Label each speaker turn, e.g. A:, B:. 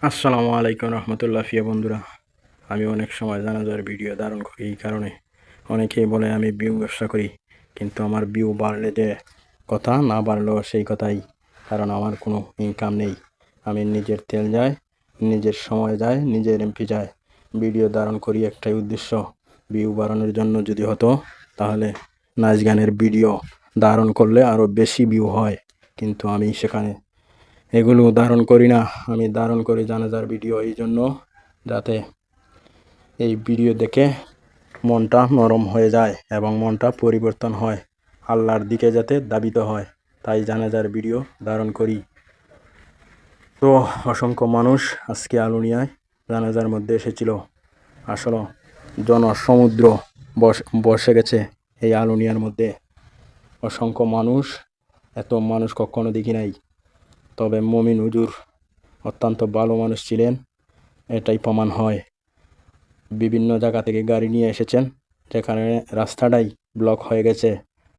A: আসসালামু আলাইকুম রহমতুল্লাহ প্রিয় বন্ধুরা। আমি অনেক সময় জানাজার ভিডিও ধারণ করি, এই কারণে অনেকেই বলে আমি ভিউ ব্যবসা করি, কিন্তু আমার ভিউ বাড়লে যে কথা, না বাড়লেও সেই কথাই। কারণ আমার কোনো ইনকাম নেই। আমি নিজের তেল যায়, নিজের সময় যায়, নিজের এমপি যায়, ভিডিও ধারণ করি একটাই উদ্দেশ্য, ভিউ বাড়ানোর জন্য। যদি হতো তাহলে নাচ গানের ভিডিও ধারণ করলে আরও বেশি ভিউ হয়, কিন্তু আমি সেখানে এগুলো ধারণ করি না। আমি ধারণ করি জানাজার ভিডিও এই জন্য, যাতে এই ভিডিও দেখে মনটা নরম হয়ে যায় এবং মনটা পরিবর্তন হয়, আল্লাহর দিকে যাতে ধাবিত হয়। তাই জানাজার ভিডিও ধারণ করি। তো অসংখ্য মানুষ আজকে আলুনিয়ায় জানাজার মধ্যে এসেছিল। আসলে জনসমুদ্র বসে গেছে এই আলুনিয়ার মধ্যে। অসংখ্য মানুষ, এত মানুষ কখনো দেখি নাই। তবে মমিন হুজুর অত্যন্ত ভালো মানুষ ছিলেন, এটাই প্রমাণ হয়। বিভিন্ন জায়গা থেকে গাড়ি নিয়ে এসেছেন, যেখানে রাস্তাটাই ব্লক হয়ে গেছে।